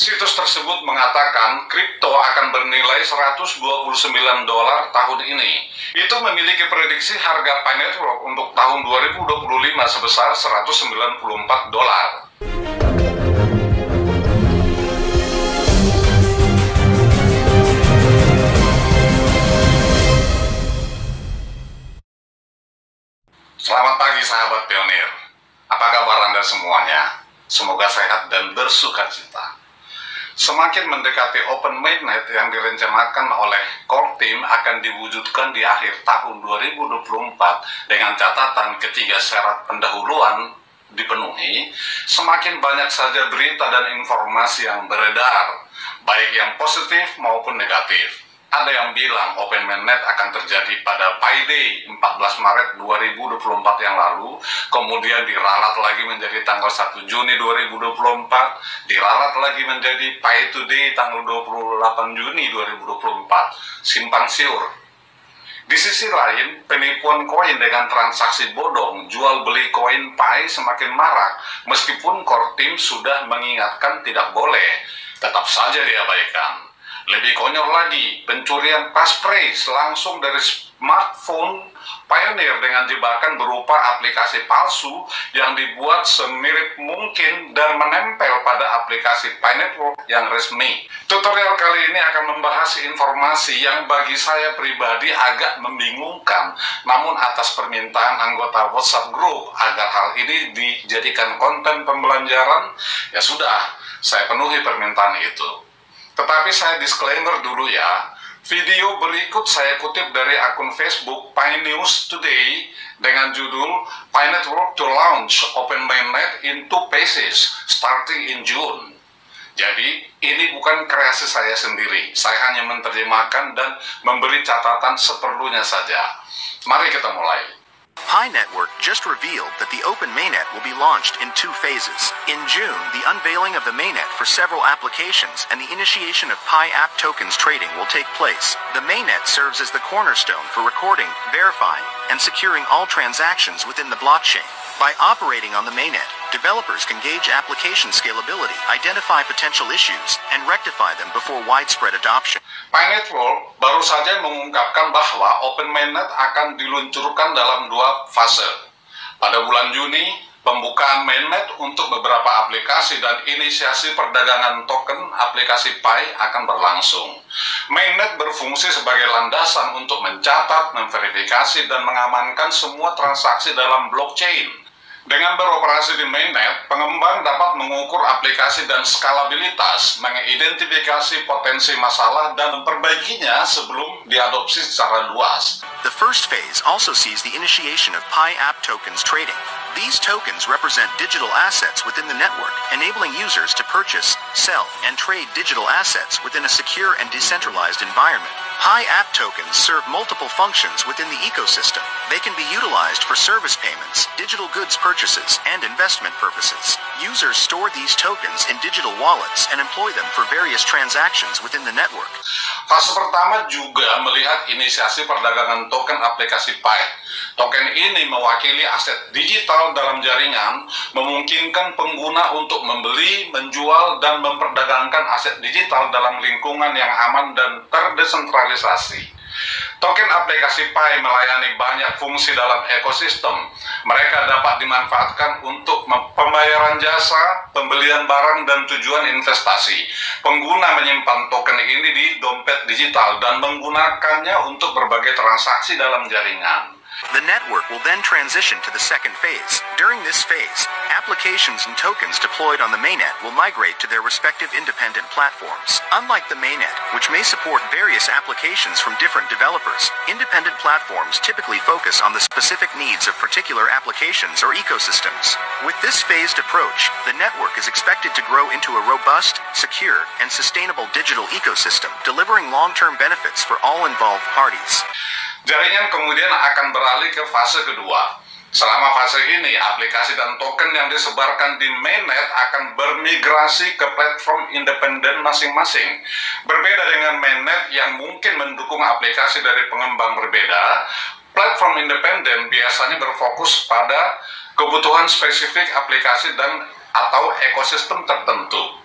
Situs tersebut mengatakan kripto akan bernilai 129 dolar tahun ini. Itu memiliki prediksi harga Pi Network untuk tahun 2025 sebesar 194 dolar. Selamat pagi sahabat pionir. Apa kabar Anda semuanya? Semoga sehat dan bersukacita. Semakin mendekati Open Mainnet yang direncanakan oleh Core Team akan diwujudkan di akhir tahun 2024 dengan catatan ketiga syarat pendahuluan dipenuhi, semakin banyak saja berita dan informasi yang beredar, baik yang positif maupun negatif. Ada yang bilang Open Mainnet akan terjadi pada Pi Day 14 Maret 2024 yang lalu, kemudian diralat lagi menjadi tanggal 1 Juni 2024, diralat lagi menjadi Pi Today tanggal 28 Juni 2024, simpang siur. Di sisi lain, penipuan koin dengan transaksi bodong jual beli koin Pi semakin marak, meskipun Core Team sudah mengingatkan tidak boleh, tetap saja diabaikan. Lebih konyol lagi, pencurian passphrase langsung dari smartphone Pioneer dengan jebakan berupa aplikasi palsu yang dibuat semirip mungkin dan menempel pada aplikasi Pi Network yang resmi. Tutorial kali ini akan membahas informasi yang bagi saya pribadi agak membingungkan, namun atas permintaan anggota WhatsApp Group agar hal ini dijadikan konten pembelajaran, ya sudah, saya penuhi permintaan itu. Tetapi saya disclaimer dulu ya, video berikut saya kutip dari akun Facebook Pi News Today dengan judul Pi Network to launch Open Mainnet in 2 phases starting in June. Jadi ini bukan kreasi saya sendiri, saya hanya menerjemahkan dan memberi catatan seperlunya saja. Mari kita mulai. Pi Network just revealed that the Open Mainnet will be launched in 2 phases. In June, the unveiling of the mainnet for several applications and the initiation of Pi app tokens trading will take place. The mainnet serves as the cornerstone for recording, verifying, and securing all transactions within the blockchain. By operating on the mainnet, developers can gauge application scalability, identify potential issues, and rectify them before widespread adoption. Pi Network baru saja mengungkapkan bahwa Open Mainnet akan diluncurkan dalam 2 fase. Pada bulan Juni, pembukaan mainnet untuk beberapa aplikasi dan inisiasi perdagangan token aplikasi Pi akan berlangsung. Mainnet berfungsi sebagai landasan untuk mencatat, memverifikasi, dan mengamankan semua transaksi dalam blockchain. Dengan beroperasi di mainnet, pengembang dapat mengukur aplikasi dan skalabilitas, mengidentifikasi potensi masalah, dan memperbaikinya sebelum diadopsi secara luas. The first phase also sees the initiation of Pi app tokens trading. These tokens represent digital assets within the network, enabling users to purchase, sell, and trade digital assets within a secure and decentralized environment. Pi app tokens serve multiple functions within the ecosystem. They can be utilized for service payments, digital goods purchases, and investment purposes. Users store these tokens in digital wallets and employ them for various transactions within the network. Fase pertama juga melihat inisiasi perdagangan token aplikasi Pi. Token ini mewakili aset digital dalam jaringan, memungkinkan pengguna untuk membeli, menjual, dan memperdagangkan aset digital dalam lingkungan yang aman dan terdesentralisasi. Token aplikasi Pi melayani banyak fungsi dalam ekosistem. Mereka dapat dimanfaatkan untuk pembayaran jasa, pembelian barang, dan tujuan investasi. Pengguna menyimpan token ini di dompet digital dan menggunakannya untuk berbagai transaksi dalam jaringan. The network will then transition to the second phase. During this phase, applications and tokens deployed on the mainnet will migrate to their respective independent platforms. Unlike the mainnet, which may support various applications from different developers, independent platforms typically focus on the specific needs of particular applications or ecosystems. With this phased approach, the network is expected to grow into a robust, secure, and sustainable digital ecosystem, delivering long-term benefits for all involved parties. Jaringan kemudian akan beralih ke fase kedua. Selama fase ini, aplikasi dan token yang disebarkan di mainnet akan bermigrasi ke platform independen masing-masing. Berbeda dengan mainnet yang mungkin mendukung aplikasi dari pengembang berbeda, platform independen biasanya berfokus pada kebutuhan spesifik aplikasi dan atau ekosistem tertentu.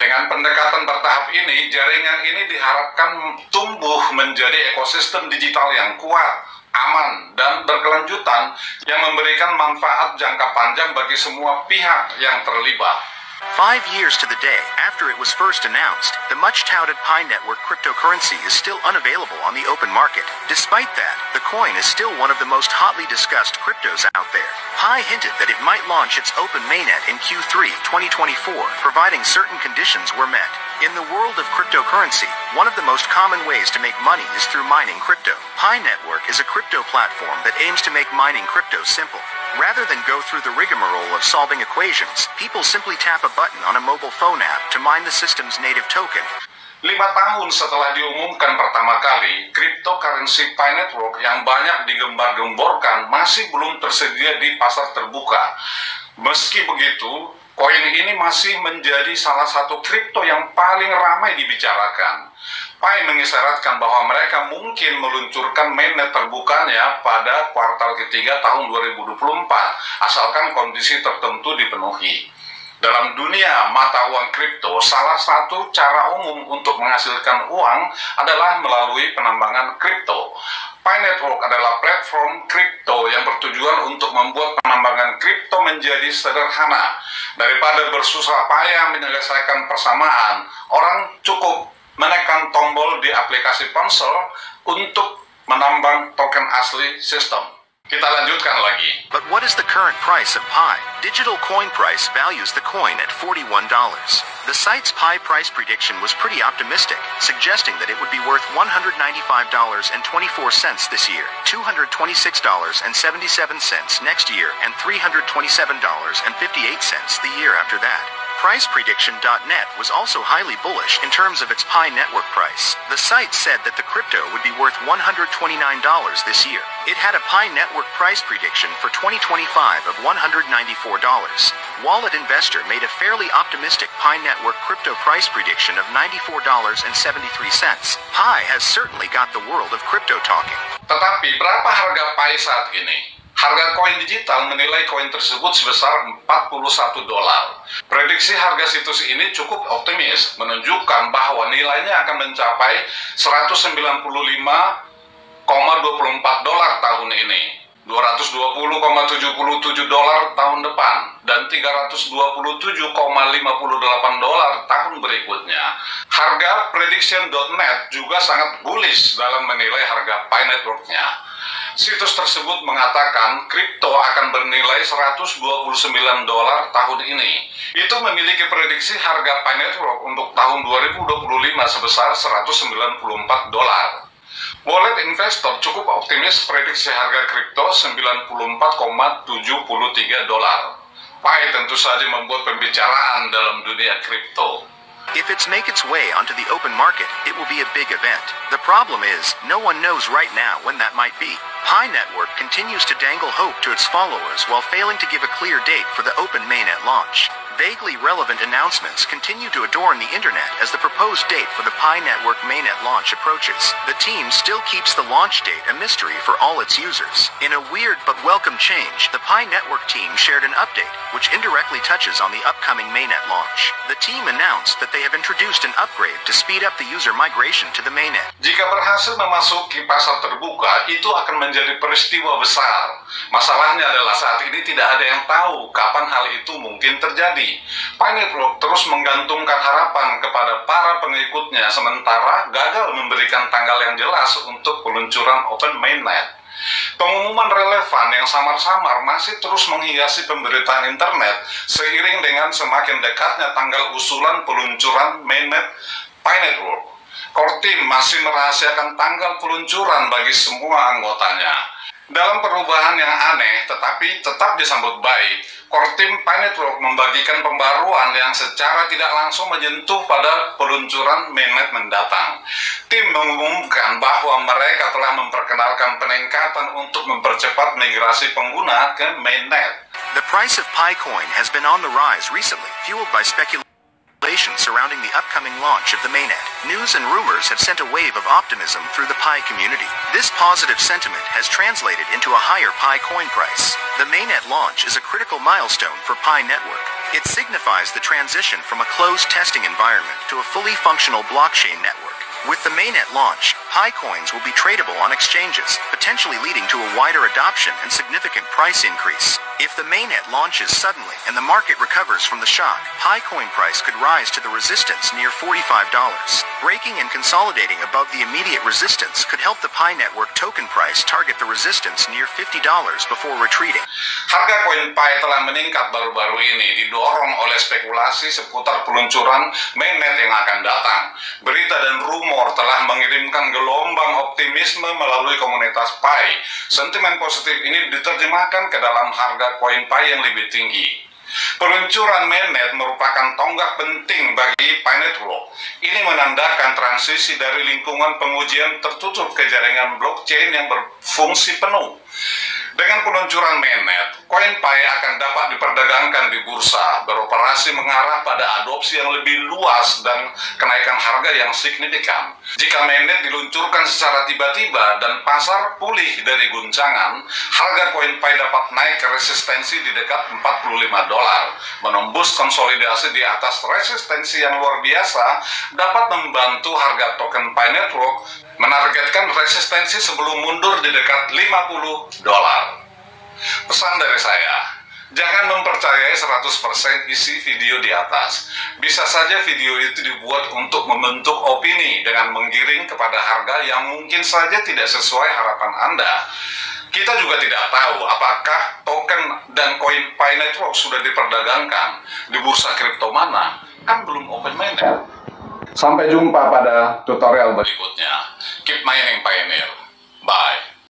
Dengan pendekatan bertahap ini, jaringan ini diharapkan tumbuh menjadi ekosistem digital yang kuat, aman, dan berkelanjutan yang memberikan manfaat jangka panjang bagi semua pihak yang terlibat. 5 years to the day after it was first announced, the much-touted Pi Network cryptocurrency is still unavailable on the open market. Despite that, the coin is still one of the most hotly discussed cryptos out there. Pi hinted that it might launch its open mainnet in Q3 2024, providing certain conditions were met. In the world of cryptocurrency, one of the most common ways to make money is through mining crypto. Pi Network is a crypto platform that aims to make mining crypto simple. Rather than go through the rigmarole of solving equations, people simply tap a button on a mobile phone app to mine the system's native token. 5 tahun setelah diumumkan pertama kali, cryptocurrency Pi Network yang banyak digembar-gemborkan masih belum tersedia di pasar terbuka. Meski begitu, koin ini masih menjadi salah satu kripto yang paling ramai dibicarakan. Pi mengisyaratkan bahwa mereka mungkin meluncurkan mainnet terbukanya pada kuartal ketiga tahun 2024, asalkan kondisi tertentu dipenuhi. Dalam dunia mata uang kripto, salah satu cara umum untuk menghasilkan uang adalah melalui penambangan kripto. Pi Network adalah platform kripto yang bertujuan untuk membuat penambangan kripto menjadi sederhana. Daripada bersusah payah menyelesaikan persamaan, orang cukup menekan tombol di aplikasi ponsel untuk menambang token asli sistem. Kita lanjutkan lagi. But what is the current price of Pi? Digital Coin Price values the coin at $41. The site's Pi price prediction was pretty optimistic, suggesting that it would be worth $195.24 this year, $226.77 next year, and $327.58 the year after that. PricePrediction.net was also highly bullish in terms of its Pi Network price. The site said that the crypto would be worth $129 this year. It had a Pi Network price prediction for 2025 of $194. Wallet Investor made a fairly optimistic Pi Network crypto price prediction of $94.73. Pi has certainly got the world of crypto talking. Tetapi berapa harga Pi saat ini? Harga koin digital menilai koin tersebut sebesar $41. Prediksi harga situs ini cukup optimis, menunjukkan bahwa nilainya akan mencapai $195,24 tahun ini, $220,77 tahun depan, dan $327,58 tahun berikutnya. Harga Prediction.net juga sangat bullish dalam menilai harga Pi Network-nya. Situs tersebut mengatakan kripto akan bernilai $129 tahun ini. Itu memiliki prediksi harga Pi Network untuk tahun 2025 sebesar $194. Wallet Investor cukup optimis prediksi harga kripto $94,73. Pi tentu saja membuat pembicaraan dalam dunia kripto. If it's make its way onto the open market, it will be a big event. The problem is, no one knows right now when that might be. Pi Network continues to dangle hope to its followers while failing to give a clear date for the open mainnet launch. Vaguely relevant announcements continue to adorn the internet as the proposed date for the Pi Network mainnet launch approaches. The team still keeps the launch date a mystery for all its users. In a weird but welcome change, the Pi Network team shared an update, which indirectly touches on the upcoming mainnet launch. The team announced that they have introduced an upgrade to speed up the user migration to the mainnet. Jika berhasil memasuki pasar terbuka, itu akan menjadi peristiwa besar. Masalahnya adalah saat ini tidak ada yang tahu kapan hal itu mungkin terjadi. Pi Network terus menggantungkan harapan kepada para pengikutnya sementara gagal memberikan tanggal yang jelas untuk peluncuran open mainnet. Pengumuman relevan yang samar-samar masih terus menghiasi pemberitaan internet seiring dengan semakin dekatnya tanggal usulan peluncuran mainnet Pi Network. Core Team masih merahasiakan tanggal peluncuran bagi semua anggotanya. Dalam perubahan yang aneh tetapi tetap disambut baik, Core Team Pi Network membagikan pembaruan yang secara tidak langsung menyentuh pada peluncuran mainnet mendatang. Tim mengumumkan bahwa mereka telah memperkenalkan peningkatan untuk mempercepat migrasi pengguna ke mainnet. The price of Pi coin has been on the rise recently, fueled by speculation surrounding the upcoming launch of the mainnet. News and rumors have sent a wave of optimism through the Pi community. This positive sentiment has translated into a higher Pi coin price. The mainnet launch is a critical milestone for Pi Network. It signifies the transition from a closed testing environment to a fully functional blockchain network. With the mainnet launch, Pi coins will be tradable on exchanges, potentially leading to a wider adoption and significant price increase. If the mainnet launches suddenly and the market recovers from the shock, Pi coin price could rise to the resistance near $45. Breaking and consolidating above the immediate resistance could help the Pi network token price target the resistance near $50 before retreating. Harga koin Pi telah meningkat baru-baru ini, didorong oleh spekulasi seputar peluncuran mainnet yang akan datang. Berita dan rumor telah mengirimkan gelombang optimisme melalui komunitas Pi. Sentimen positif ini diterjemahkan ke dalam harga koin Pi yang lebih tinggi. Peluncuran mainnet merupakan tonggak penting bagi Pi Network. Ini menandakan transisi dari lingkungan pengujian tertutup ke jaringan blockchain yang berfungsi penuh. Dengan peluncuran mainnet, koin Pi akan dapat diperdagangkan di bursa, beroperasi mengarah pada adopsi yang lebih luas dan kenaikan harga yang signifikan. Jika mainnet diluncurkan secara tiba-tiba dan pasar pulih dari guncangan, harga koin Pi dapat naik ke resistensi di dekat $45. Menembus konsolidasi di atas resistensi yang luar biasa dapat membantu harga token Pi Network menargetkan resistensi sebelum mundur di dekat $50. Pesan dari saya, jangan mempercayai 100% isi video di atas. Bisa saja video itu dibuat untuk membentuk opini dengan menggiring kepada harga yang mungkin saja tidak sesuai harapan Anda. Kita juga tidak tahu apakah token dan koin Pi Network sudah diperdagangkan di bursa kripto mana, kan belum open mainnet. Sampai jumpa pada tutorial berikutnya. Keep mining Pioneer. Bye.